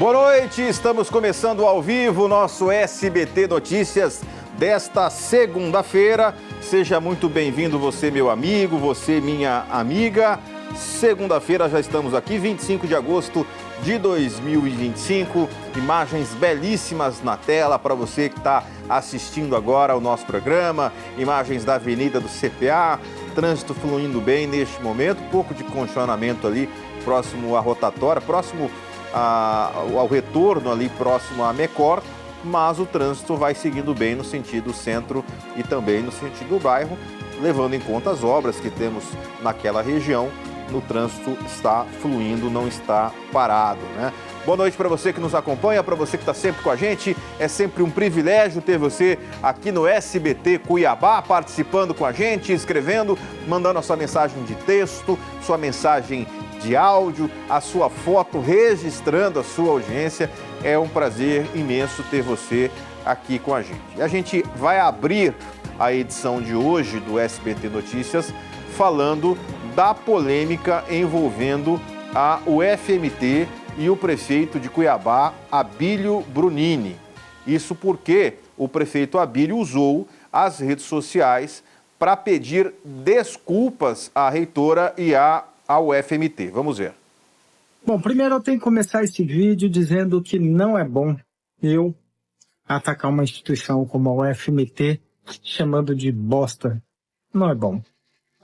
Boa noite, estamos começando ao vivo o nosso SBT Notícias desta segunda-feira. Seja muito bem-vindo você, meu amigo, você, minha amiga. Segunda-feira já estamos aqui, 25 de agosto de 2025. Imagens belíssimas na tela para você que está assistindo agora ao nosso programa. Imagens da Avenida do CPA, trânsito fluindo bem neste momento. Um pouco de congestionamento ali próximo à rotatória, próximo ao retorno ali próximo à Mecor, mas o trânsito vai seguindo bem no sentido centro e também no sentido bairro, levando em conta as obras que temos naquela região. O trânsito está fluindo, não está parado, né? Boa noite para você que nos acompanha, para você que está sempre com a gente. É sempre um privilégio ter você aqui no SBT Cuiabá, participando com a gente, escrevendo, mandando a sua mensagem de texto, sua mensagem de áudio, a sua foto, registrando a sua audiência. É um prazer imenso ter você aqui com a gente. E a gente vai abrir a edição de hoje do SBT Notícias falando da polêmica envolvendo a UFMT e o prefeito de Cuiabá, Abílio Brunini. Isso porque o prefeito Abílio usou as redes sociais para pedir desculpas à reitora e à UFMT. Vamos ver. Bom, primeiro eu tenho que começar esse vídeo dizendo que não é bom eu atacar uma instituição como a UFMT chamando de bosta. Não é bom.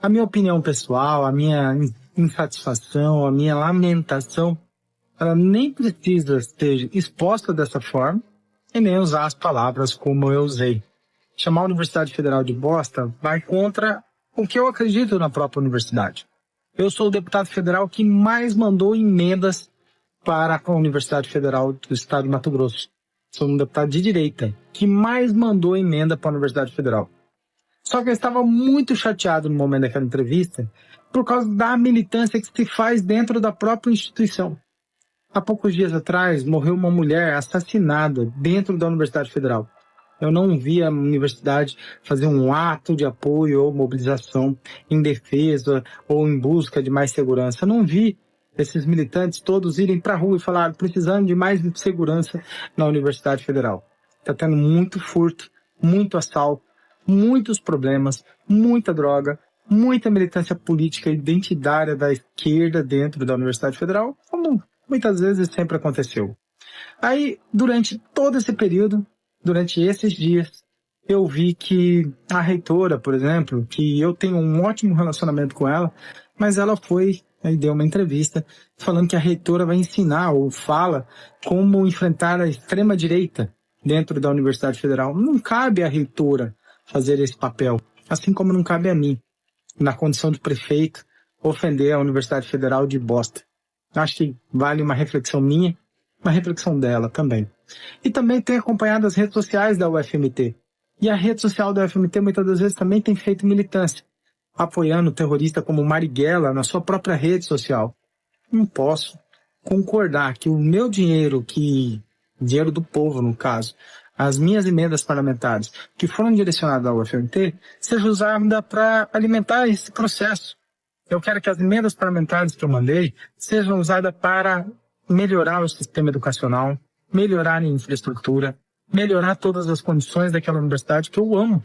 A minha opinião pessoal, a minha insatisfação, a minha lamentação, ela nem precisa ser exposta dessa forma e nem usar as palavras como eu usei. Chamar a Universidade Federal de bosta vai contra o que eu acredito na própria universidade. Eu sou o deputado federal que mais mandou emendas para a Universidade Federal do Estado de Mato Grosso. Sou um deputado de direita que mais mandou emenda para a Universidade Federal. Só que eu estava muito chateado no momento daquela entrevista por causa da militância que se faz dentro da própria instituição. Há poucos dias atrás, morreu uma mulher assassinada dentro da Universidade Federal. Eu não vi a universidade fazer um ato de apoio ou mobilização em defesa ou em busca de mais segurança. Eu não vi esses militantes todos irem para a rua e falar precisando de mais segurança na Universidade Federal. Está tendo muito furto, muito assalto, muitos problemas, muita droga, muita militância política identitária da esquerda dentro da Universidade Federal, como muitas vezes sempre aconteceu. Aí, durante todo esse período, durante esses dias, eu vi que a reitora, por exemplo, que eu tenho um ótimo relacionamento com ela, mas ela foi e deu uma entrevista falando que a reitora vai ensinar ou fala como enfrentar a extrema-direita dentro da Universidade Federal. Não cabe à reitora fazer esse papel, assim como não cabe a mim, na condição de prefeito, ofender a Universidade Federal de bosta. Acho que vale uma reflexão minha, uma reflexão dela também. E também tenho acompanhado as redes sociais da UFMT. E a rede social da UFMT muitas das vezes também tem feito militância, apoiando o terrorista como Marighella na sua própria rede social. Não posso concordar que o meu dinheiro, dinheiro do povo no caso, as minhas emendas parlamentares que foram direcionadas ao UFMT, seja usada para alimentar esse processo. Eu quero que as emendas parlamentares que eu mandei sejam usadas para melhorar o sistema educacional, melhorar a infraestrutura, melhorar todas as condições daquela universidade que eu amo.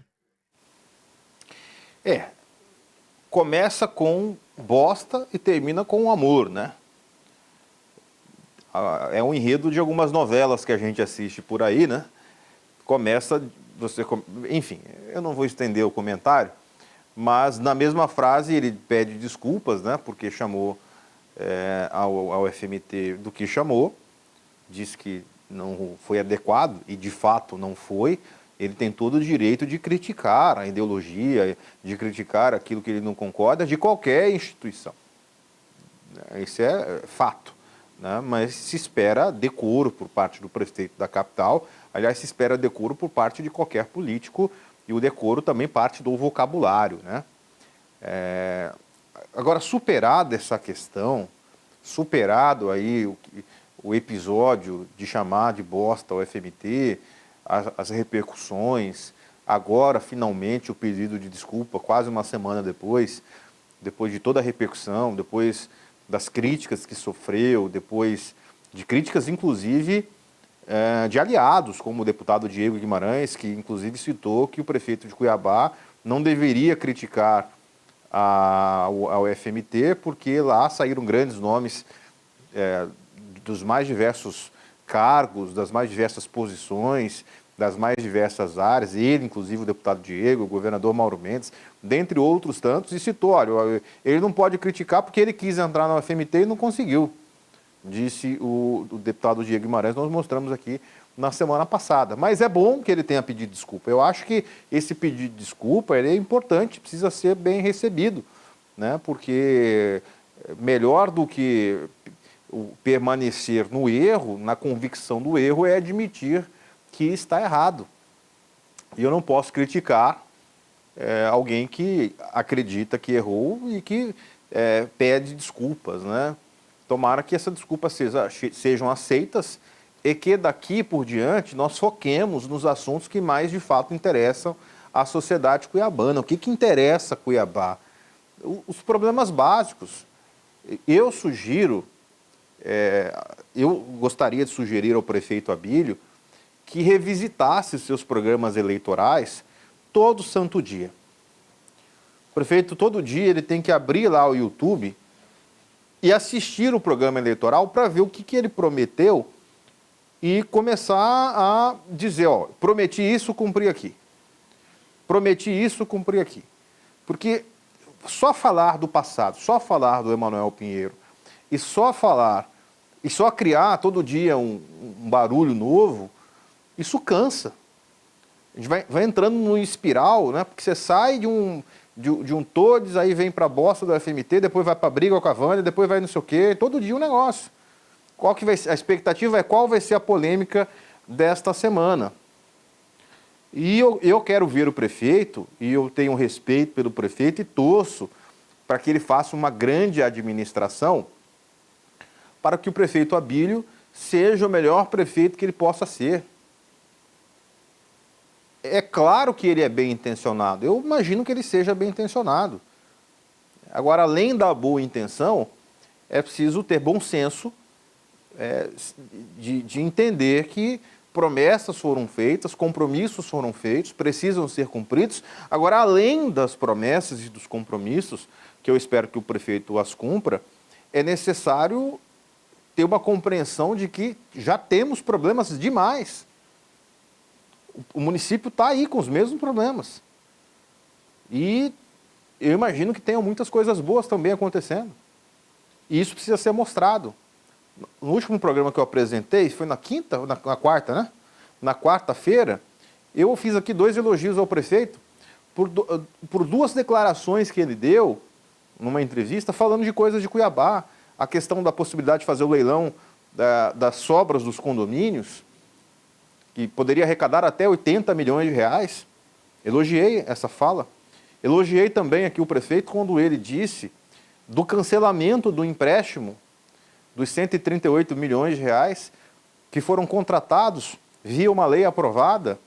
Começa com bosta e termina com amor, né? É um enredo de algumas novelas que a gente assiste por aí, né? Enfim, eu não vou estender o comentário, mas na mesma frase ele pede desculpas, né? Porque chamou ao FMT do que chamou, diz que não foi adequado e de fato não foi. Ele tem todo o direito de criticar a ideologia, de criticar aquilo que ele não concorda de qualquer instituição. Isso é fato, né? Mas se espera decoro por parte do prefeito da capital. Aliás, se espera decoro por parte de qualquer político, e o decoro também parte do vocabulário, né? Agora, superada essa questão, superado aí o episódio de chamar de bosta o FMT, as repercussões, agora, finalmente, o pedido de desculpa, quase uma semana depois de toda a repercussão, depois das críticas que sofreu, depois de críticas, inclusive, de aliados, como o deputado Diego Guimarães, que inclusive citou que o prefeito de Cuiabá não deveria criticar ao FMT, porque lá saíram grandes nomes dos mais diversos cargos, das mais diversas posições, das mais diversas áreas, ele, inclusive o deputado Diego, o governador Mauro Mendes, dentre outros tantos, e citou, olha, ele não pode criticar porque ele quis entrar no FMT e não conseguiu, disse o deputado Diego Guimarães, nós mostramos aqui na semana passada. Mas é bom que ele tenha pedido desculpa. Eu acho que esse pedido de desculpa ele é importante, precisa ser bem recebido, né? Porque melhor do que permanecer no erro, na convicção do erro, é admitir que está errado. E eu não posso criticar alguém que acredita que errou e que pede desculpas, né? Tomara que essas desculpas sejam aceitas e que daqui por diante nós foquemos nos assuntos que mais de fato interessam à sociedade cuiabana. O que interessa a Cuiabá? Os problemas básicos. Eu gostaria de sugerir ao prefeito Abílio que revisitasse os seus programas eleitorais todo santo dia. O prefeito, todo dia, ele tem que abrir lá o YouTube e assistir o programa eleitoral para ver o que ele prometeu e começar a dizer, ó, prometi isso, cumpri aqui. Prometi isso, cumpri aqui. Porque só falar do passado, só falar do Emanuel Pinheiro e só criar todo dia um barulho novo, isso cansa. A gente vai entrando numa espiral, né? Porque você sai de um todes, aí vem para a bosta do FMT, depois vai para a briga com a Vânia, depois vai não sei o quê, todo dia um negócio. A expectativa é qual vai ser a polêmica desta semana. E eu quero ver o prefeito, e eu tenho respeito pelo prefeito e torço para que ele faça uma grande administração para que o prefeito Abílio seja o melhor prefeito que ele possa ser. É claro que ele é bem intencionado, eu imagino que ele seja bem intencionado. Agora, além da boa intenção, é preciso ter bom senso de entender que promessas foram feitas, compromissos foram feitos, precisam ser cumpridos. Agora, além das promessas e dos compromissos, que eu espero que o prefeito as cumpra, é necessário ter uma compreensão de que já temos problemas demais. O município está aí com os mesmos problemas. E eu imagino que tenham muitas coisas boas também acontecendo. E isso precisa ser mostrado. No último programa que eu apresentei, foi na quarta, né? Na quarta-feira, eu fiz aqui 2 elogios ao prefeito por 2 declarações que ele deu numa entrevista falando de coisas de Cuiabá. A questão da possibilidade de fazer o leilão das sobras dos condomínios, que poderia arrecadar até 80 milhões de reais. Elogiei essa fala. Elogiei também aqui o prefeito quando ele disse do cancelamento do empréstimo dos 138 milhões de reais que foram contratados via uma lei aprovada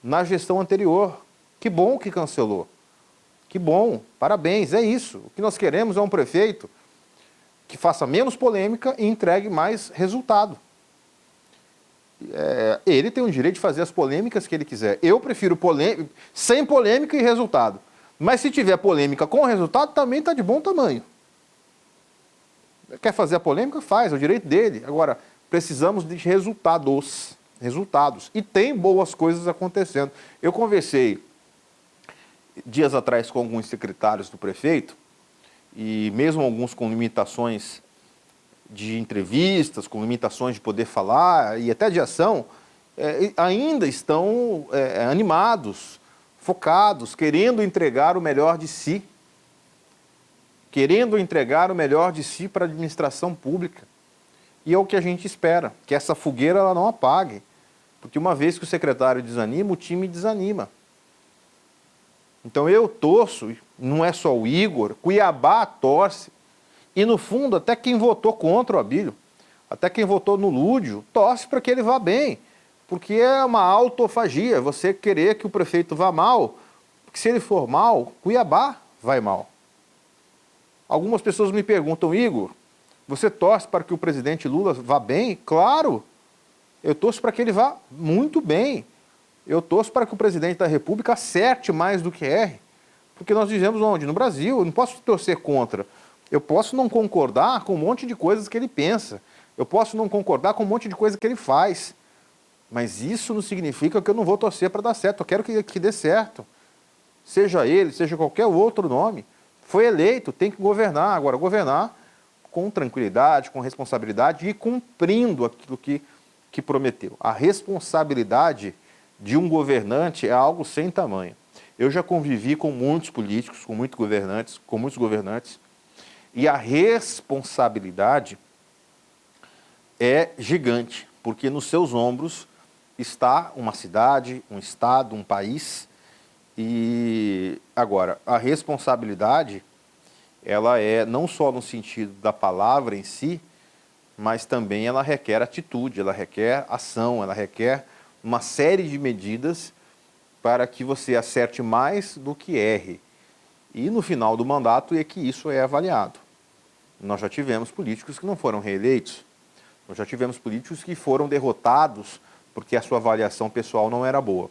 na gestão anterior. Que bom que cancelou. Que bom, parabéns, é isso. O que nós queremos é um prefeito que faça menos polêmica e entregue mais resultado. Ele tem o direito de fazer as polêmicas que ele quiser. Eu prefiro sem polêmica e resultado. Mas se tiver polêmica com resultado, também está de bom tamanho. Quer fazer a polêmica? Faz, é o direito dele. Agora, precisamos de resultados. E tem boas coisas acontecendo. Eu conversei dias atrás com alguns secretários do prefeito, e mesmo alguns com limitações de entrevistas, com limitações de poder falar e até de ação, ainda estão animados, focados, querendo entregar o melhor de si. Querendo entregar o melhor de si para a administração pública. E é o que a gente espera, que essa fogueira ela não apague. Porque uma vez que o secretário desanima, o time desanima. Então eu torço, não é só o Igor, Cuiabá torce. E no fundo, até quem votou contra o Abílio, até quem votou no Lúdio, torce para que ele vá bem. Porque é uma autofagia, você querer que o prefeito vá mal, porque se ele for mal, Cuiabá vai mal. Algumas pessoas me perguntam, Igor, Você torce para que o presidente Lula vá bem? Claro! Eu torço para que ele vá muito bem. Eu torço para que o presidente da República acerte mais do que erre. Porque nós vivemos onde? No Brasil. Eu não posso torcer contra. Eu posso não concordar com um monte de coisas que ele pensa. Eu posso não concordar com um monte de coisa que ele faz. Mas isso não significa que eu não vou torcer para dar certo. Eu quero que dê certo. Seja ele, seja qualquer outro nome. Foi eleito, tem que governar. Agora, governar com tranquilidade, com responsabilidade e cumprindo aquilo que prometeu. A responsabilidade de um governante é algo sem tamanho. Eu já convivi com muitos políticos, com muitos governantes, e a responsabilidade é gigante, porque nos seus ombros está uma cidade, um estado, um país. E agora, a responsabilidade, ela é não só no sentido da palavra em si, mas também ela requer atitude, ela requer ação, ela requer uma série de medidas para que você acerte mais do que erre. E no final do mandato é que isso é avaliado. Nós já tivemos políticos que não foram reeleitos, nós já tivemos políticos que foram derrotados porque a sua avaliação pessoal não era boa.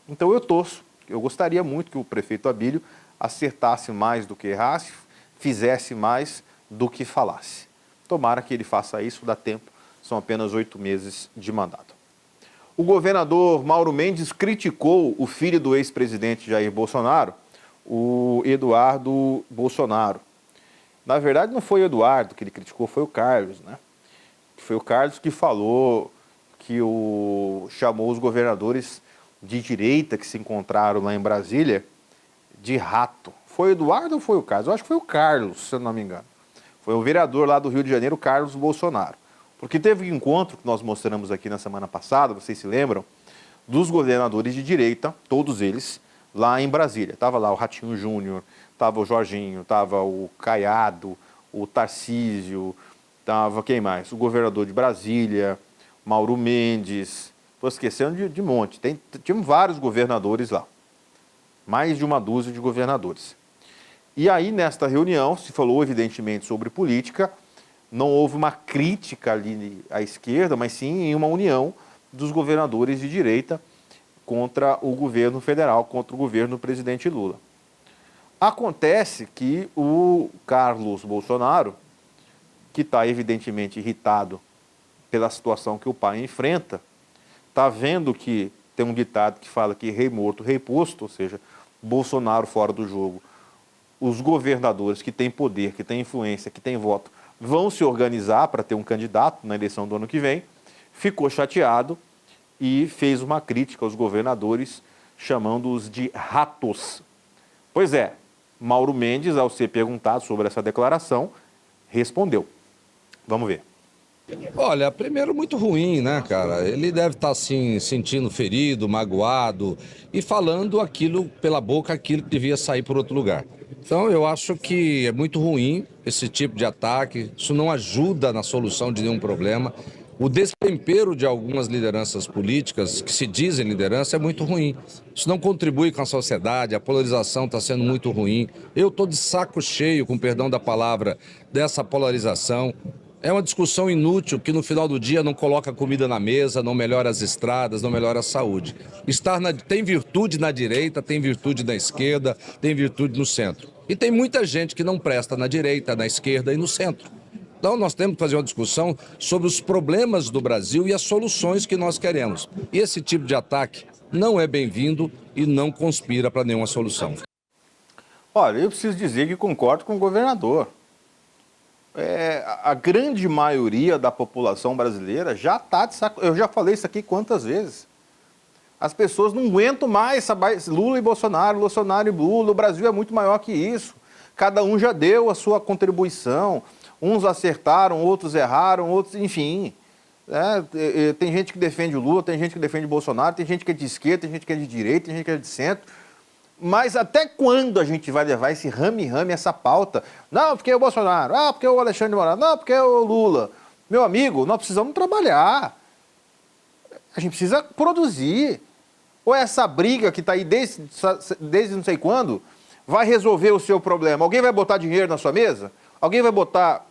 Então eu torço, eu gostaria muito que o prefeito Abílio acertasse mais do que errasse, fizesse mais do que falasse. Tomara que ele faça isso, dá tempo, são apenas 8 meses de mandato. O governador Mauro Mendes criticou o filho do ex-presidente Jair Bolsonaro, o Eduardo Bolsonaro. Na verdade, não foi o Eduardo que ele criticou, foi o Carlos, né? Foi o Carlos que falou, chamou os governadores de direita que se encontraram lá em Brasília de rato. Foi o Eduardo ou foi o Carlos? Eu acho que foi o Carlos, se eu não me engano. Foi o vereador lá do Rio de Janeiro, Carlos Bolsonaro. Porque teve um encontro que nós mostramos aqui na semana passada, vocês se lembram, dos governadores de direita, todos eles, lá em Brasília. Estava lá o Ratinho Júnior, estava o Jorginho, estava o Caiado, o Tarcísio, estava quem mais? O governador de Brasília, Mauro Mendes, estou esquecendo de monte. Tinha vários governadores lá, mais de uma dúzia de governadores. E aí, nesta reunião, se falou evidentemente sobre política, não houve uma crítica ali à esquerda, mas sim em uma união dos governadores de direita contra o governo federal, contra o governo do presidente Lula. Acontece que o Carlos Bolsonaro, que está evidentemente irritado pela situação que o pai enfrenta, está vendo que tem um ditado que fala que rei morto, rei posto, ou seja, Bolsonaro fora do jogo. Os governadores que têm poder, que têm influência, que têm voto, vão se organizar para ter um candidato na eleição do ano que vem, ficou chateado e fez uma crítica aos governadores, chamando-os de ratos. Pois é, Mauro Mendes, ao ser perguntado sobre essa declaração, respondeu. Vamos ver. Olha, primeiro muito ruim, né, cara? Ele deve estar, assim, sentindo ferido, magoado e falando aquilo pela boca, aquilo que devia sair por outro lugar. Então, eu acho que é muito ruim esse tipo de ataque, isso não ajuda na solução de nenhum problema. O destempero de algumas lideranças políticas, que se dizem liderança, é muito ruim. Isso não contribui com a sociedade, a polarização está sendo muito ruim. Eu estou de saco cheio, com perdão da palavra, dessa polarização. É uma discussão inútil que no final do dia não coloca comida na mesa, não melhora as estradas, não melhora a saúde. Tem virtude na direita, tem virtude na esquerda, tem virtude no centro. E tem muita gente que não presta na direita, na esquerda e no centro. Então nós temos que fazer uma discussão sobre os problemas do Brasil e as soluções que nós queremos. E esse tipo de ataque não é bem-vindo e não conspira para nenhuma solução. Olha, eu preciso dizer que concordo com o governador. A grande maioria da população brasileira já está de saco. Eu já falei isso aqui quantas vezes. As pessoas não aguentam mais Lula e Bolsonaro, Bolsonaro e Lula. O Brasil é muito maior que isso. Cada um já deu a sua contribuição. Uns acertaram, outros erraram, outros, enfim. Tem gente que defende o Lula, tem gente que defende o Bolsonaro, tem gente que é de esquerda, tem gente que é de direita, tem gente que é de centro. Mas até quando a gente vai levar esse rame-rame, essa pauta? Não, porque é o Bolsonaro. Ah, porque é o Alexandre de Moraes. Não, porque é o Lula. Meu amigo, nós precisamos trabalhar. A gente precisa produzir. Ou essa briga que está aí desde não sei quando vai resolver o seu problema? Alguém vai botar dinheiro na sua mesa? Alguém vai botar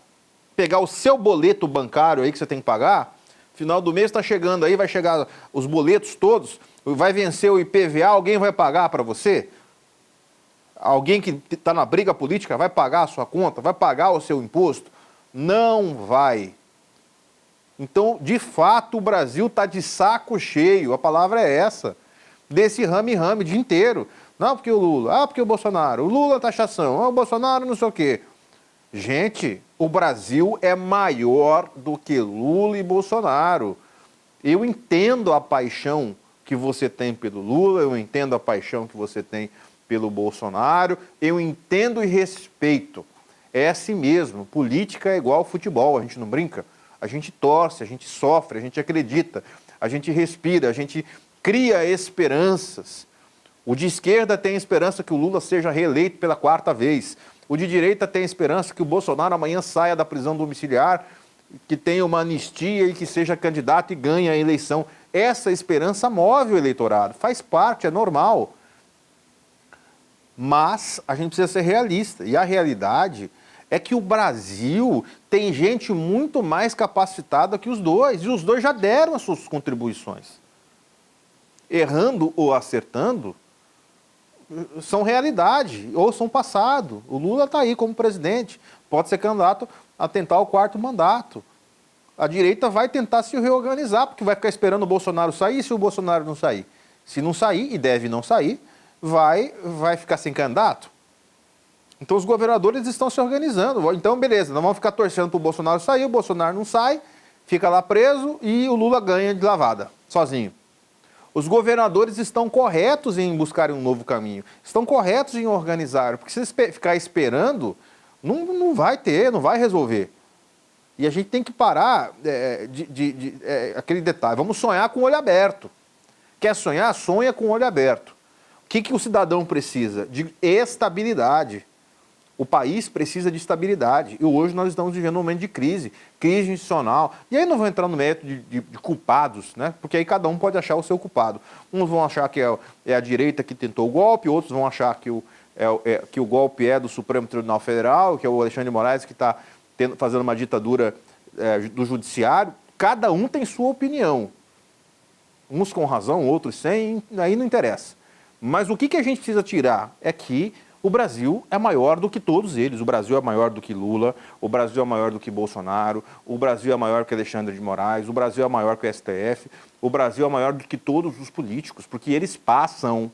pegar o seu boleto bancário aí que você tem que pagar, final do mês está chegando aí, vai chegar os boletos todos, vai vencer o IPVA, alguém vai pagar para você? Alguém que está na briga política vai pagar a sua conta, vai pagar o seu imposto? Não vai. Então, de fato, o Brasil está de saco cheio, a palavra é essa, desse rame-rame o dia inteiro. Não, porque o Lula, porque o Bolsonaro, o Lula taxação, o Bolsonaro não sei o quê. Gente, o Brasil é maior do que Lula e Bolsonaro. Eu entendo a paixão que você tem pelo Lula, eu entendo a paixão que você tem pelo Bolsonaro, eu entendo e respeito. É assim mesmo, política é igual futebol, a gente não brinca. A gente torce, a gente sofre, a gente acredita, a gente respira, a gente cria esperanças. O de esquerda tem esperança que o Lula seja reeleito pela 4ª vez. O de direita tem esperança que o Bolsonaro amanhã saia da prisão domiciliar, que tenha uma anistia e que seja candidato e ganhe a eleição. Essa esperança move o eleitorado, faz parte, é normal. Mas a gente precisa ser realista. E a realidade é que o Brasil tem gente muito mais capacitada que os dois. E os dois já deram as suas contribuições. Errando ou acertando, são realidade ou são passado. O Lula está aí como presidente, pode ser candidato a tentar o 4º mandato. A direita vai tentar se reorganizar, porque vai ficar esperando o Bolsonaro sair, e se o Bolsonaro não sair? Se não sair, e deve não sair, vai ficar sem candidato. Então os governadores estão se organizando. Então, beleza, nós vamos ficar torcendo para o Bolsonaro sair, o Bolsonaro não sai, fica lá preso e o Lula ganha de lavada, sozinho. Os governadores estão corretos em buscarem um novo caminho, estão corretos em organizar, porque se ficar esperando, não vai ter, não vai resolver. E a gente tem que parar aquele detalhe, vamos sonhar com o olho aberto. Quer sonhar? Sonha com o olho aberto. O que o cidadão precisa? De estabilidade. O país precisa de estabilidade. E hoje nós estamos vivendo um momento de crise institucional. E aí não vou entrar no mérito de culpados, né? Porque aí cada um pode achar o seu culpado. Uns vão achar que é a direita que tentou o golpe, outros vão achar que o golpe é do Supremo Tribunal Federal, que é o Alexandre de Moraes que está fazendo uma ditadura do judiciário. Cada um tem sua opinião. Uns com razão, outros sem, aí não interessa. Mas o que a gente precisa tirar é que o Brasil é maior do que todos eles. O Brasil é maior do que Lula, o Brasil é maior do que Bolsonaro, o Brasil é maior que Alexandre de Moraes, o Brasil é maior que o STF, o Brasil é maior do que todos os políticos, porque eles passam.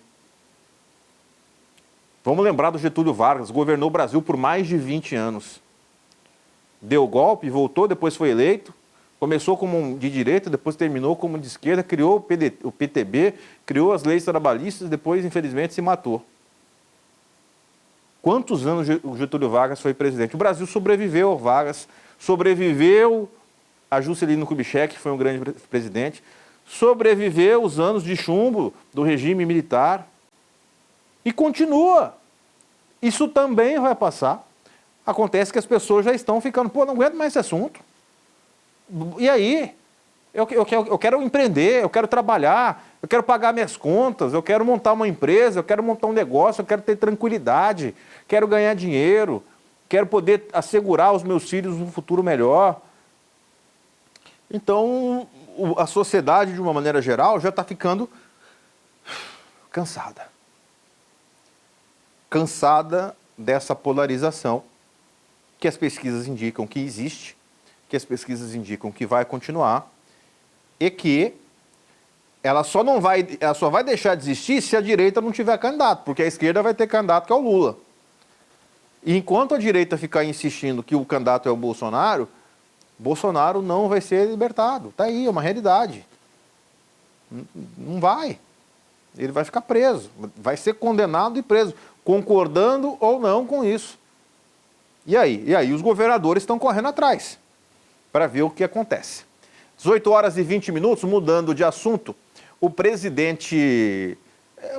Vamos lembrar do Getúlio Vargas, governou o Brasil por mais de 20 anos. Deu golpe, voltou, depois foi eleito, começou como de direita, depois terminou como de esquerda, criou o PTB, criou as leis trabalhistas, depois, infelizmente, se matou. Quantos anos o Getúlio Vargas foi presidente? O Brasil sobreviveu ao Vargas, sobreviveu a Juscelino Kubitschek, que foi um grande presidente, sobreviveu os anos de chumbo do regime militar e continua. Isso também vai passar. Acontece que as pessoas já estão ficando, não aguento mais esse assunto. E aí? Eu quero empreender, eu quero trabalhar, eu quero pagar minhas contas, eu quero montar uma empresa, eu quero montar um negócio, eu quero ter tranquilidade, quero ganhar dinheiro, quero poder assegurar aos meus filhos um futuro melhor. Então, a sociedade, de uma maneira geral, já está ficando cansada. Cansada dessa polarização que as pesquisas indicam que existe, que as pesquisas indicam que vai continuar, e que ela só vai deixar de existir se a direita não tiver candidato, porque a esquerda vai ter candidato que é o Lula. E enquanto a direita ficar insistindo que o candidato é o Bolsonaro, Bolsonaro não vai ser libertado. Está aí, é uma realidade. Não vai. Ele vai ficar preso, vai ser condenado e preso, concordando ou não com isso. E aí os governadores estão correndo atrás para ver o que acontece. 18 horas e 20 minutos, mudando de assunto, o presidente,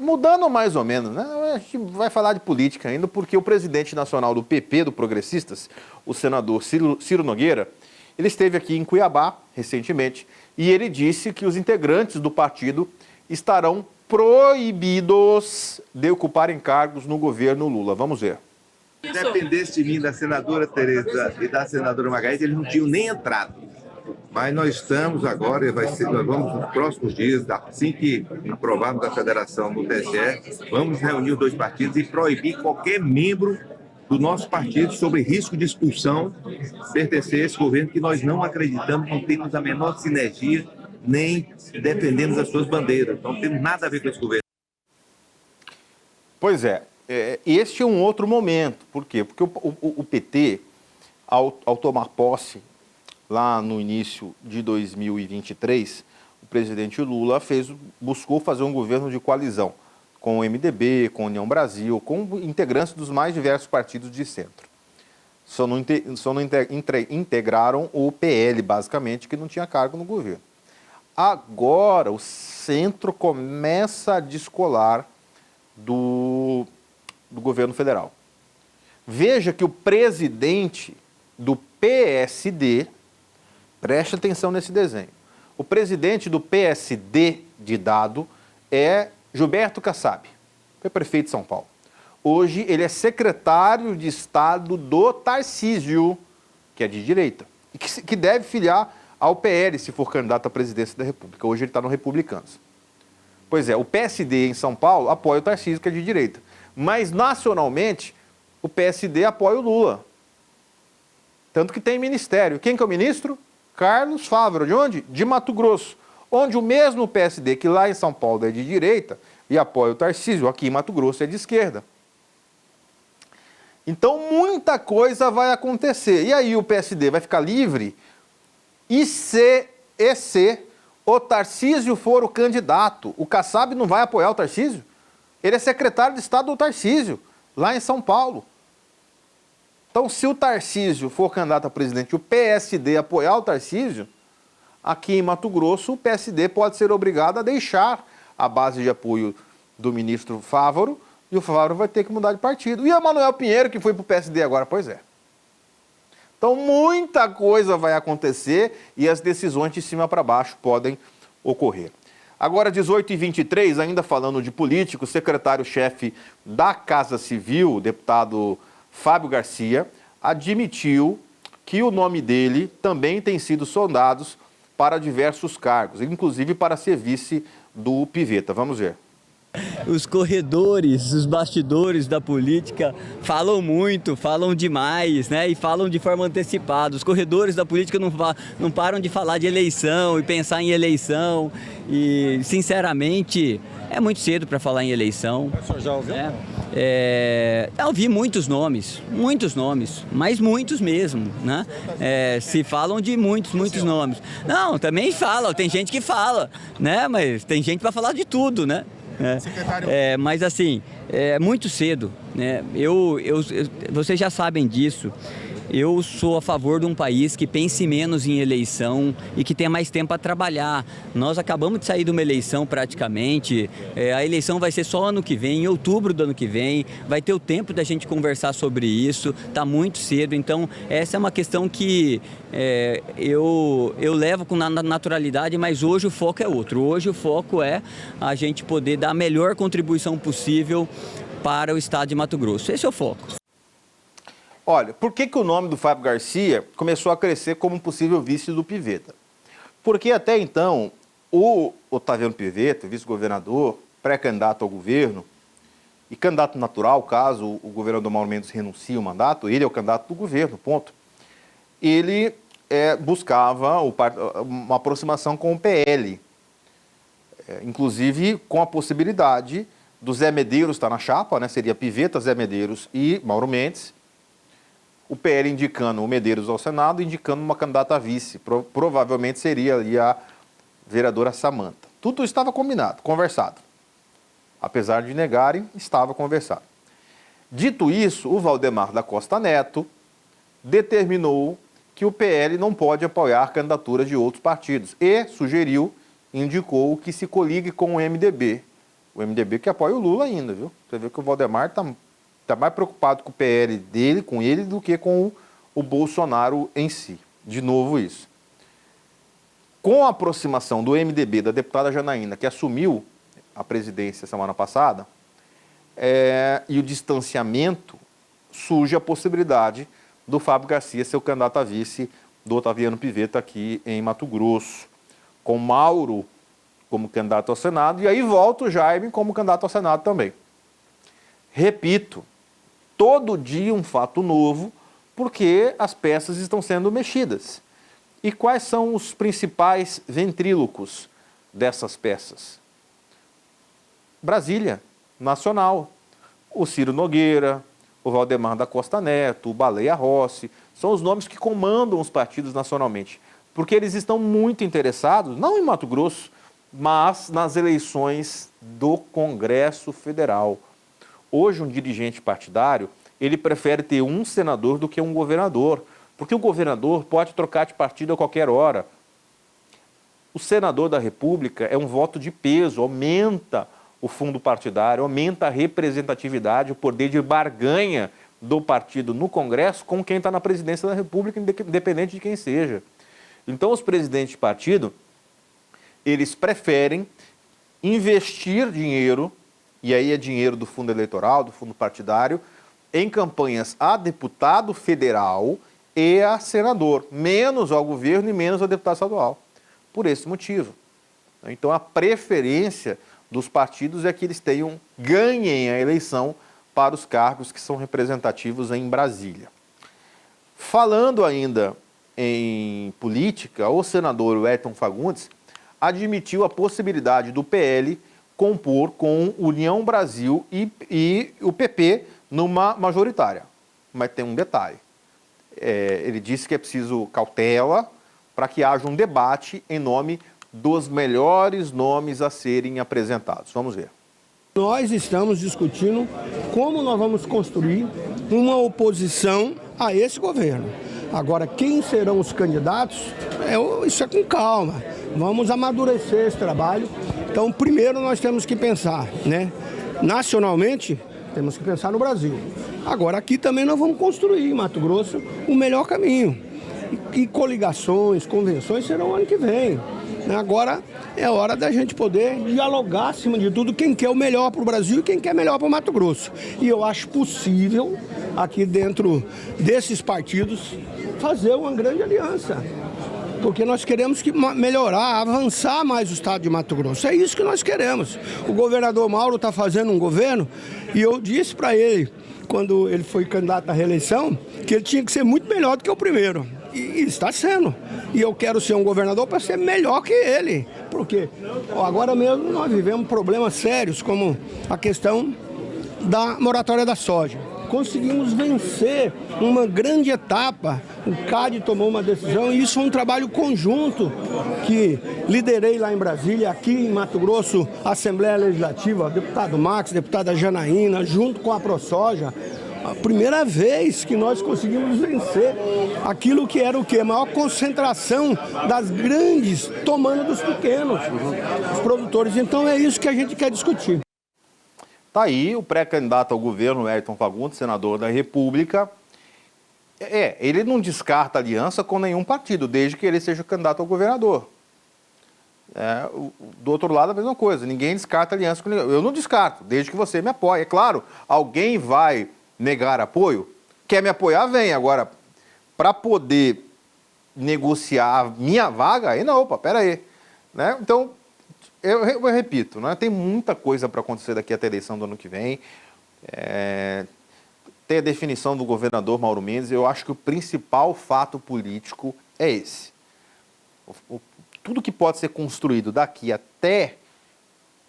mudando mais ou menos, né? A gente vai falar de política ainda, porque o presidente nacional do PP, do Progressistas, o senador Ciro Nogueira, ele esteve aqui em Cuiabá recentemente e ele disse que os integrantes do partido estarão proibidos de ocuparem cargos no governo Lula. Vamos ver. Se dependesse de mim, da senadora Tereza e da senadora Margarida, eles não tinham nem entrado. Mas nós estamos agora, nós vamos nos próximos dias, assim que aprovarmos a federação no TSE, vamos reunir os dois partidos e proibir qualquer membro do nosso partido sobre risco de expulsão pertencer a esse governo, que nós não acreditamos, não temos a menor sinergia, nem defendemos as suas bandeiras. Não temos nada a ver com esse governo. Pois é, este é um outro momento. Por quê? Porque o PT, ao tomar posse lá no início de 2023, o presidente Lula buscou fazer um governo de coalizão com o MDB, com a União Brasil, com integrantes dos mais diversos partidos de centro. Só não integraram o PL, basicamente, que não tinha cargo no governo. Agora, o centro começa a descolar do governo federal. Veja que o presidente do PSD, preste atenção nesse desenho, o presidente do PSD de dado é Gilberto Kassab, foi prefeito de São Paulo. Hoje ele é secretário de Estado do Tarcísio, que é de direita, e que deve filiar ao PL se for candidato à presidência da República. Hoje ele está no Republicanos. Pois é, o PSD em São Paulo apoia o Tarcísio, que é de direita. Mas nacionalmente, o PSD apoia o Lula. Tanto que tem ministério. Quem que é o ministro? Carlos Fávaro. De onde? De Mato Grosso. Onde o mesmo PSD, que lá em São Paulo é de direita e apoia o Tarcísio, aqui em Mato Grosso é de esquerda. Então, muita coisa vai acontecer. E aí o PSD vai ficar livre e se o Tarcísio for o candidato, o Kassab não vai apoiar o Tarcísio? Ele é secretário de Estado do Tarcísio, lá em São Paulo. Então, se o Tarcísio for candidato a presidente e o PSD apoiar o Tarcísio, aqui em Mato Grosso, o PSD pode ser obrigado a deixar a base de apoio do ministro Fávaro e o Fávaro vai ter que mudar de partido. E o Manuel Pinheiro, que foi para o PSD agora? Pois é. Então, muita coisa vai acontecer e as decisões de cima para baixo podem ocorrer. Agora, 18h23, ainda falando de político, o secretário-chefe da Casa Civil, o deputado Fábio Garcia, admitiu que o nome dele também tem sido sondado para diversos cargos, inclusive para ser vice do Piveta. Vamos ver. Os corredores, os bastidores da política falam muito, falam demais, né? E falam de forma antecipada. Os corredores da política não param de falar de eleição e pensar em eleição. E, sinceramente, é muito cedo para falar em eleição. O senhor já ouviu? Eu ouvi muitos nomes, mas muitos mesmo, né? Se falam de muitos nomes. Não, também fala, tem gente que fala, né? Mas tem gente para falar de tudo, né? Mas assim, é muito cedo, né? Vocês já sabem disso. Eu sou a favor de um país que pense menos em eleição e que tenha mais tempo para trabalhar. Nós acabamos de sair de uma eleição praticamente, a eleição vai ser só ano que vem, em outubro do ano que vem, vai ter o tempo da gente conversar sobre isso, está muito cedo, então essa é uma questão que eu levo com naturalidade, mas hoje o foco é outro. Hoje o foco é a gente poder dar a melhor contribuição possível para o estado de Mato Grosso. Esse é o foco. Olha, por que o nome do Fábio Garcia começou a crescer como possível vice do Piveta? Porque até então, o Otaviano Piveta, vice-governador, pré-candidato ao governo, e candidato natural, caso o governador Mauro Mendes renuncie ao mandato, ele é o candidato do governo, ponto. Ele buscava uma aproximação com o PL, inclusive com a possibilidade do Zé Medeiros estar na chapa, né? Seria Piveta, Zé Medeiros e Mauro Mendes, o PL indicando o Medeiros ao Senado, indicando uma candidata a vice. Provavelmente seria ali a vereadora Samanta. Tudo estava combinado, conversado. Apesar de negarem, estava conversado. Dito isso, o Valdemar da Costa Neto determinou que o PL não pode apoiar candidaturas de outros partidos e indicou que se coligue com o MDB. O MDB que apoia o Lula ainda, viu? Você vê que o Valdemar está mais preocupado com o PL dele, com ele, do que com o Bolsonaro em si. De novo isso. Com a aproximação do MDB, da deputada Janaína, que assumiu a presidência semana passada, e o distanciamento surge a possibilidade do Fábio Garcia ser o candidato a vice do Otaviano Pivetta aqui em Mato Grosso, com Mauro como candidato ao Senado, e aí volta o Jaime como candidato ao Senado também. Repito, todo dia um fato novo, porque as peças estão sendo mexidas. E quais são os principais ventrílocos dessas peças? Brasília, Nacional, o Ciro Nogueira, o Valdemar da Costa Neto, o Baleia Rossi, são os nomes que comandam os partidos nacionalmente, porque eles estão muito interessados, não em Mato Grosso, mas nas eleições do Congresso Federal. Hoje, um dirigente partidário, ele prefere ter um senador do que um governador, porque o governador pode trocar de partido a qualquer hora. O senador da República é um voto de peso, aumenta o fundo partidário, aumenta a representatividade, o poder de barganha do partido no Congresso com quem está na presidência da República, independente de quem seja. Então, os presidentes de partido, eles preferem investir dinheiro, e aí é dinheiro do fundo eleitoral, do fundo partidário, em campanhas a deputado federal e a senador, menos ao governo e menos ao deputado estadual, por esse motivo. Então, a preferência dos partidos é que eles ganhem a eleição para os cargos que são representativos em Brasília. Falando ainda em política, o senador Wellington Fagundes admitiu a possibilidade do PL compor com União Brasil e o PP numa majoritária. Mas tem um detalhe. Ele disse que é preciso cautela para que haja um debate em nome dos melhores nomes a serem apresentados. Vamos ver. Nós estamos discutindo como nós vamos construir uma oposição a esse governo. Agora, quem serão os candidatos, isso é com calma. Vamos amadurecer esse trabalho. Então, primeiro nós temos que pensar, né? Nacionalmente, temos que pensar no Brasil. Agora, aqui também nós vamos construir, em Mato Grosso, o melhor caminho. E coligações, convenções serão ano que vem. Agora é hora da gente poder dialogar, acima de tudo, quem quer o melhor para o Brasil e quem quer melhor para o Mato Grosso. E eu acho possível, aqui dentro desses partidos, fazer uma grande aliança. Porque nós queremos melhorar, avançar mais o estado de Mato Grosso. É isso que nós queremos. O governador Mauro está fazendo um governo e eu disse para ele, quando ele foi candidato à reeleição, que ele tinha que ser muito melhor do que o primeiro. E está sendo. E eu quero ser um governador para ser melhor que ele. Porque agora mesmo nós vivemos problemas sérios, como a questão da moratória da soja. Conseguimos vencer uma grande etapa, o CAD tomou uma decisão e isso foi um trabalho conjunto que liderei lá em Brasília, aqui em Mato Grosso, Assembleia Legislativa, deputado Max, deputada Janaína, junto com a ProSoja. A primeira vez que nós conseguimos vencer aquilo que era o quê? A maior concentração das grandes tomando dos pequenos, os produtores. Então é isso que a gente quer discutir. Está aí o pré-candidato ao governo, Wellington Fagundes, senador da República. Ele não descarta aliança com nenhum partido, desde que ele seja candidato ao governador. Do outro lado, a mesma coisa, ninguém descarta aliança com ninguém. Eu não descarto, desde que você me apoie. É claro, alguém vai negar apoio? Quer me apoiar, vem. Agora, para poder negociar a minha vaga, aí não, peraí. Né? Então, eu repito, né? Tem muita coisa para acontecer daqui até a eleição do ano que vem. Tem a definição do governador Mauro Mendes. Eu acho que o principal fato político é esse. Tudo que pode ser construído daqui até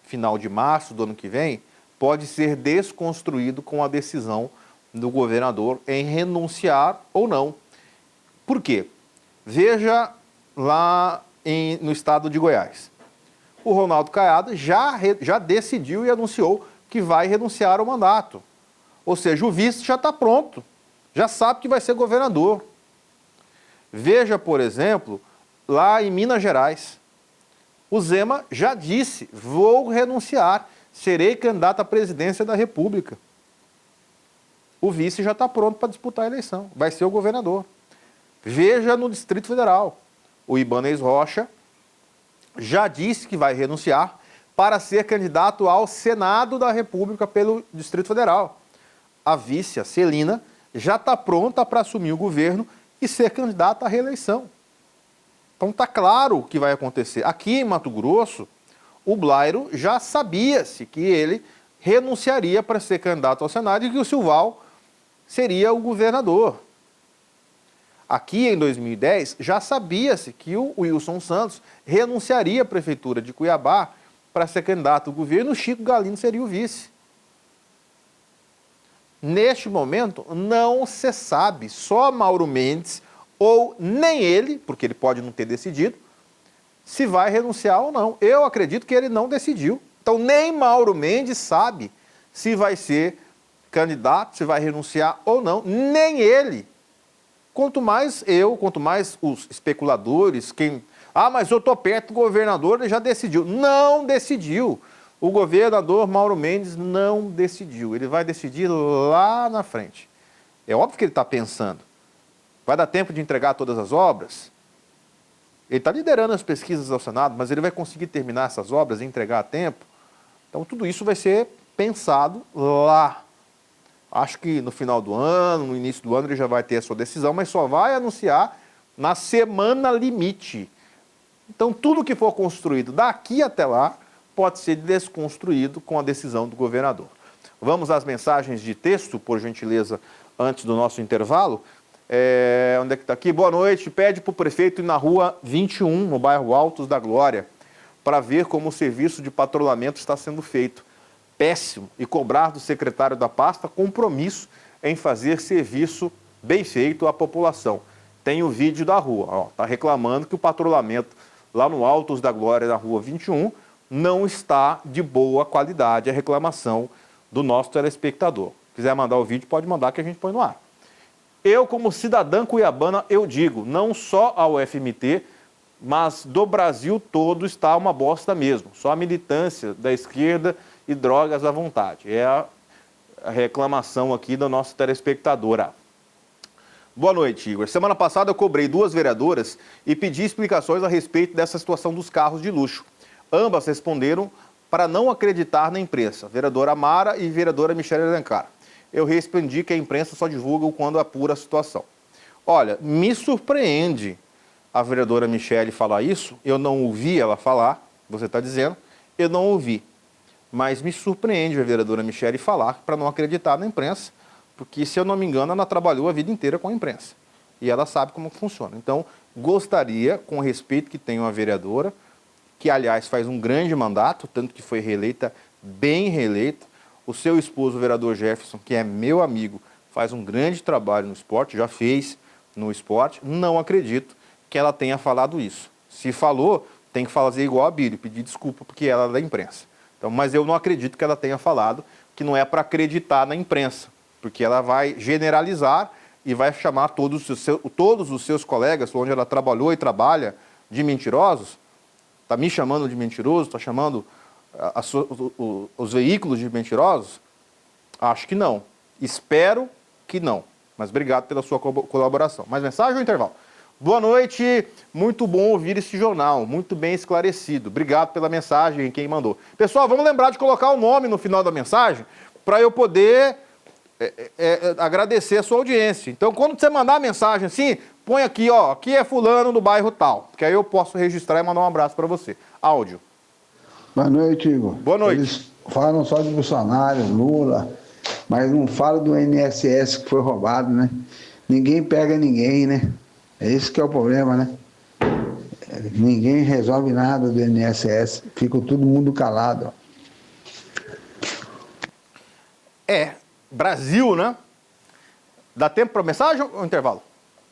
final de março do ano que vem pode ser desconstruído com a decisão do governador em renunciar ou não. Por quê? Veja lá no estado de Goiás. O Ronaldo Caiado já decidiu e anunciou que vai renunciar ao mandato. Ou seja, o vice já está pronto, já sabe que vai ser governador. Veja, por exemplo, lá em Minas Gerais, o Zema já disse, vou renunciar, serei candidato à presidência da República. O vice já está pronto para disputar a eleição, vai ser o governador. Veja no Distrito Federal, o Ibanez Rocha já disse que vai renunciar para ser candidato ao Senado da República pelo Distrito Federal. A vice, a Celina, já está pronta para assumir o governo e ser candidata à reeleição. Então está claro o que vai acontecer. Aqui em Mato Grosso, o Blairo já sabia-se que ele renunciaria para ser candidato ao Senado e que o Silval seria o governador. Aqui em 2010, já sabia-se que o Wilson Santos renunciaria à prefeitura de Cuiabá para ser candidato ao governo, o Chico Galindo seria o vice. Neste momento, não se sabe, só Mauro Mendes, ou nem ele, porque ele pode não ter decidido, se vai renunciar ou não. Eu acredito que ele não decidiu. Então, nem Mauro Mendes sabe se vai ser candidato, se vai renunciar ou não, nem ele. Quanto mais eu, quanto mais os especuladores, mas eu estou perto do governador, ele já decidiu. Não decidiu. O governador Mauro Mendes não decidiu. Ele vai decidir lá na frente. É óbvio que ele está pensando. Vai dar tempo de entregar todas as obras? Ele está liderando as pesquisas ao Senado, mas ele vai conseguir terminar essas obras e entregar a tempo? Então, tudo isso vai ser pensado lá. Acho que no final do ano, no início do ano, ele já vai ter a sua decisão, mas só vai anunciar na semana limite. Então, tudo que for construído daqui até lá pode ser desconstruído com a decisão do governador. Vamos às mensagens de texto, por gentileza, antes do nosso intervalo. Onde é que está aqui? Boa noite. Pede para o prefeito ir na rua 21, no bairro Altos da Glória, para ver como o serviço de patrulhamento está sendo feito. Péssimo. E cobrar do secretário da pasta compromisso em fazer serviço bem feito à população. Tem o vídeo da rua. Está reclamando que o patrulhamento lá no Altos da Glória, na rua 21, não está de boa qualidade. A reclamação do nosso telespectador. Se quiser mandar o vídeo, pode mandar que a gente põe no ar. Eu, como cidadã cuiabana, eu digo, não só ao FMT, mas do Brasil todo está uma bosta mesmo. Só a militância da esquerda e drogas à vontade. É a reclamação aqui da nossa telespectadora. Boa noite, Igor. Semana passada eu cobrei 2 vereadoras e pedi explicações a respeito dessa situação dos carros de luxo. Ambas responderam para não acreditar na imprensa, vereadora Mara e vereadora Michele Alencar. Eu respondi que a imprensa só divulga quando apura a situação. Olha, me surpreende a vereadora Michele falar isso. Eu não ouvi ela falar, você está dizendo, eu não ouvi. Mas me surpreende a vereadora Michele falar para não acreditar na imprensa, porque, se eu não me engano, ela trabalhou a vida inteira com a imprensa. E ela sabe como funciona. Então, gostaria, com o respeito que tem uma vereadora, que, aliás, faz um grande mandato, tanto que foi reeleita, bem reeleita. O seu esposo, o vereador Jefferson, que é meu amigo, faz um grande trabalho no esporte, já fez no esporte. Não acredito que ela tenha falado isso. Se falou, tem que fazer igual a Bíblia, pedir desculpa porque ela é da imprensa. Então, mas eu não acredito que ela tenha falado que não é para acreditar na imprensa, porque ela vai generalizar e vai chamar todos os seus colegas, onde ela trabalhou e trabalha, de mentirosos. Está me chamando de mentiroso, está chamando os veículos de mentirosos? Acho que não. Espero que não. Mas obrigado pela sua colaboração. Mais mensagem ou intervalo? Boa noite, muito bom ouvir esse jornal, muito bem esclarecido. Obrigado pela mensagem, quem mandou. Pessoal, vamos lembrar de colocar o nome no final da mensagem para eu poder agradecer a sua audiência. Então, quando você mandar a mensagem assim, põe aqui, ó, aqui é fulano do bairro tal, que aí eu posso registrar e mandar um abraço para você. Áudio. Boa noite, Igor. Boa noite. Eles falam só de Bolsonaro, Lula, mas não falam do INSS que foi roubado, né? Ninguém pega ninguém, né? É esse que é o problema, né? Ninguém resolve nada do INSS, fica todo mundo calado. Brasil, né? Dá tempo para mensagem ou intervalo?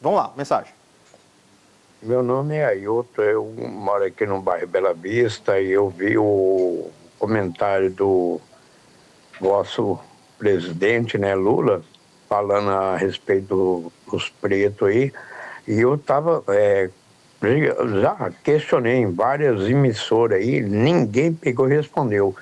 Vamos lá, mensagem. Meu nome é Ailton, eu moro aqui no bairro Bela Vista e eu vi o comentário do vosso presidente, né, Lula, falando a respeito dos pretos aí, e eu estava, já questionei em várias emissoras aí, ninguém pegou e respondeu.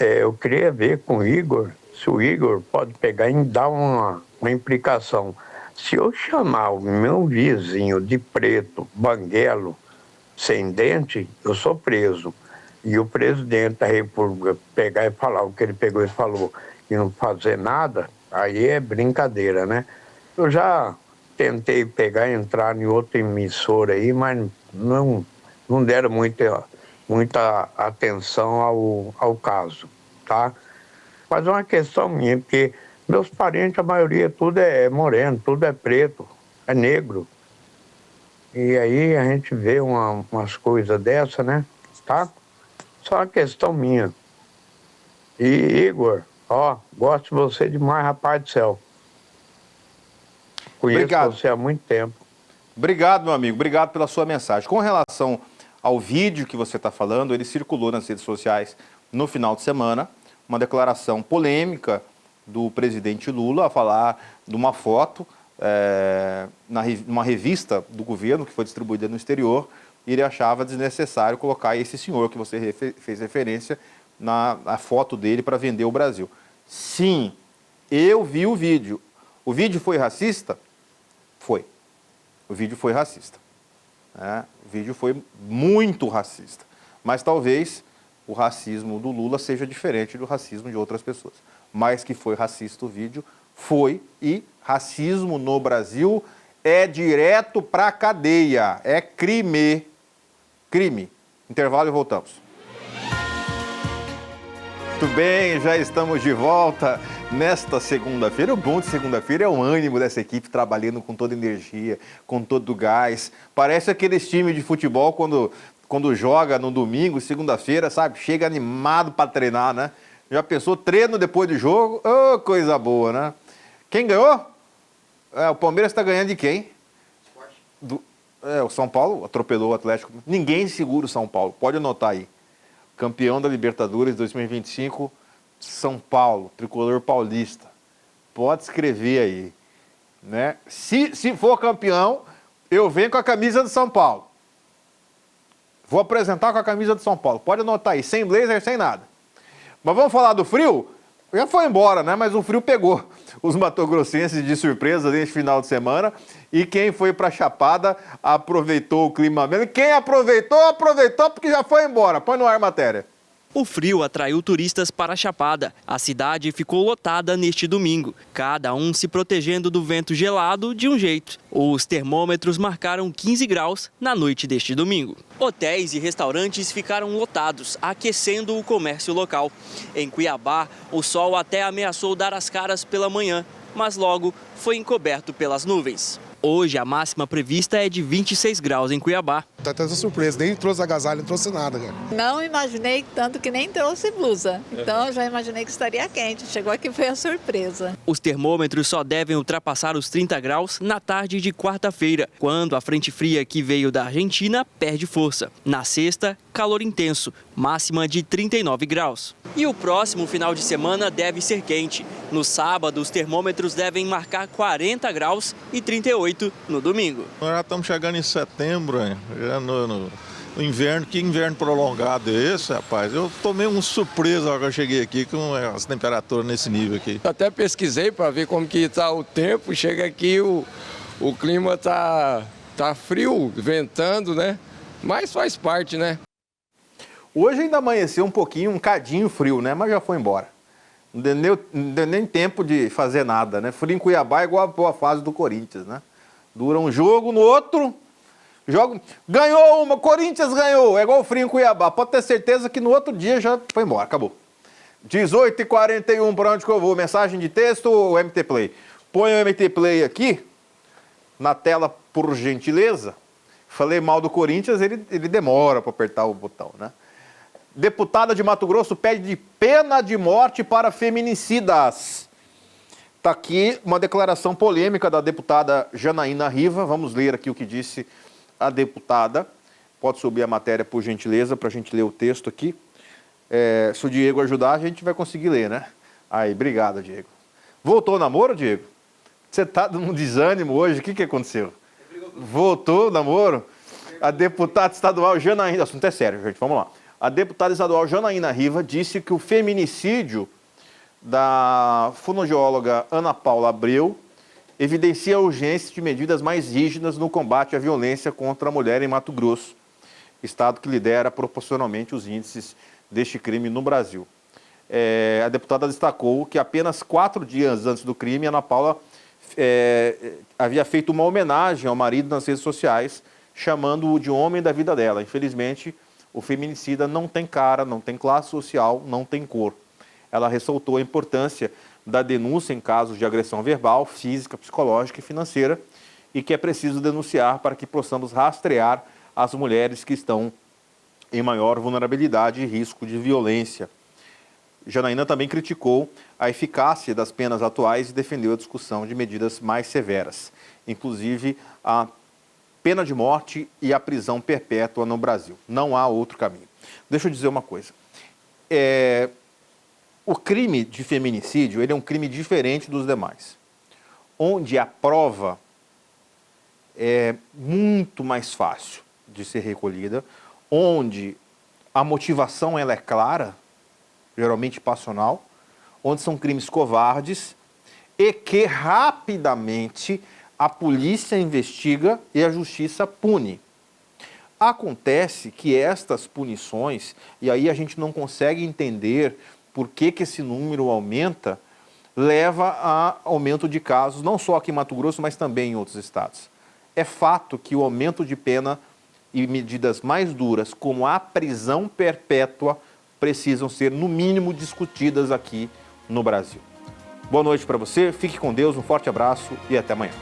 Eu queria ver com o Igor, se o Igor pode pegar e dar uma implicação. Se eu chamar o meu vizinho de preto, banguelo, sem dente, eu sou preso. E o presidente da República pegar e falar o que ele pegou e falou e não fazer nada, aí é brincadeira, né? Eu já tentei pegar e entrar em outra emissora aí, mas não deram muita atenção ao caso, tá? Mas é uma questão minha, porque meus parentes, a maioria, tudo é moreno, tudo é preto, é negro. E aí a gente vê umas coisas dessas, né? Tá? Só uma questão minha. E Igor, ó, gosto de você demais, rapaz do céu. Conheço você há muito tempo. Obrigado, meu amigo. Obrigado pela sua mensagem. Com relação ao vídeo que você está falando, ele circulou nas redes sociais no final de semana. Uma declaração polêmica do presidente Lula a falar de uma foto numa revista do governo que foi distribuída no exterior. E ele achava desnecessário colocar esse senhor que você fez referência na foto dele para vender o Brasil. Sim, eu vi o vídeo. O vídeo foi racista? Foi. O vídeo foi racista. O vídeo foi muito racista. Mas talvez o racismo do Lula seja diferente do racismo de outras pessoas. Mas que foi racista o vídeo, foi. E racismo no Brasil é direto para a cadeia. É crime. Crime. Intervalo e voltamos. Muito bem, já estamos de volta nesta segunda-feira. O bom de segunda-feira é o ânimo dessa equipe trabalhando com toda energia, com todo o gás. Parece aqueles times de futebol quando joga no domingo, segunda-feira, sabe? Chega animado para treinar, né? Já pensou treino depois do jogo? Oh, coisa boa, né? Quem ganhou? O Palmeiras está ganhando de quem? O São Paulo atropelou o Atlético. Ninguém segura o São Paulo, pode anotar aí. Campeão da Libertadores 2025, São Paulo, tricolor paulista. Pode escrever aí, né? Se for campeão, eu venho com a camisa do São Paulo. Vou apresentar com a camisa do São Paulo. Pode anotar aí, sem blazer, sem nada. Mas vamos falar do frio? Já foi embora, né? Mas o frio pegou os matogrossenses de surpresa neste final de semana. E quem foi para Chapada aproveitou o clima mesmo. Quem aproveitou porque já foi embora. Põe no ar a matéria. O frio atraiu turistas para a Chapada. A cidade ficou lotada neste domingo, cada um se protegendo do vento gelado de um jeito. Os termômetros marcaram 15 graus na noite deste domingo. Hotéis e restaurantes ficaram lotados, aquecendo o comércio local. Em Cuiabá, o sol até ameaçou dar as caras pela manhã, mas logo foi encoberto pelas nuvens. Hoje, a máxima prevista é de 26 graus em Cuiabá. Tá até surpresa, nem trouxe agasalho, não trouxe nada, cara. Não imaginei, tanto que nem trouxe blusa. Então, já imaginei que estaria quente. Chegou aqui, foi a surpresa. Os termômetros só devem ultrapassar os 30 graus na tarde de quarta-feira, quando a frente fria que veio da Argentina perde força. Na sexta, calor intenso, máxima de 39 graus. E o próximo final de semana deve ser quente. No sábado, os termômetros devem marcar 40 graus e 38 no domingo. Nós já estamos chegando em setembro, hein? Já no inverno. Que inverno prolongado é esse, rapaz? Eu tomei uma surpresa na hora que eu cheguei aqui com as temperaturas nesse nível aqui. Eu até pesquisei para ver como que está o tempo. Chega aqui, o clima tá frio, ventando, né? Mas faz parte, né? Hoje ainda amanheceu um cadinho frio, né? Mas já foi embora. Não deu nem tempo de fazer nada, né? Frio em Cuiabá é igual a boa fase do Corinthians, né? Dura um jogo, no outro, ganhou uma, Corinthians ganhou, é igual o frio em Cuiabá. Pode ter certeza que no outro dia já foi embora, acabou. 18h41, para onde que eu vou? Mensagem de texto ou MT Play? Põe o MT Play aqui, na tela, por gentileza. Falei mal do Corinthians, ele demora para apertar o botão, né? Deputada de Mato Grosso pede pena de morte para feminicidas. Está aqui uma declaração polêmica da deputada Janaína Riva. Vamos ler aqui o que disse a deputada. Pode subir a matéria, por gentileza, para a gente ler o texto aqui. Se o Diego ajudar, a gente vai conseguir ler, né? Aí, obrigado, Diego. Voltou o namoro, Diego? Você está num desânimo hoje? O que aconteceu? Voltou o namoro? A deputada estadual Janaína... O assunto é sério, gente. Vamos lá. A deputada estadual Janaína Riva disse que o feminicídio da fonoaudióloga Ana Paula Abreu evidencia a urgência de medidas mais rígidas no combate à violência contra a mulher em Mato Grosso, estado que lidera proporcionalmente os índices deste crime no Brasil. A deputada destacou que apenas 4 dias antes do crime, Ana Paula havia feito uma homenagem ao marido nas redes sociais, chamando-o de homem da vida dela. Infelizmente, o feminicida não tem cara, não tem classe social, não tem cor. Ela ressaltou a importância da denúncia em casos de agressão verbal, física, psicológica e financeira, e que é preciso denunciar para que possamos rastrear as mulheres que estão em maior vulnerabilidade e risco de violência. Janaína também criticou a eficácia das penas atuais e defendeu a discussão de medidas mais severas, inclusive a pena de morte e a prisão perpétua no Brasil. Não há outro caminho. Deixa eu dizer uma coisa. O crime de feminicídio, ele é um crime diferente dos demais, onde a prova é muito mais fácil de ser recolhida, onde a motivação ela é clara, geralmente passional, onde são crimes covardes e que rapidamente a polícia investiga e a justiça pune. Acontece que estas punições, e aí a gente não consegue entender por que esse número aumenta, leva a aumento de casos, não só aqui em Mato Grosso, mas também em outros estados. É fato que o aumento de pena e medidas mais duras, como a prisão perpétua, precisam ser, no mínimo, discutidas aqui no Brasil. Boa noite para você, fique com Deus, um forte abraço e até amanhã.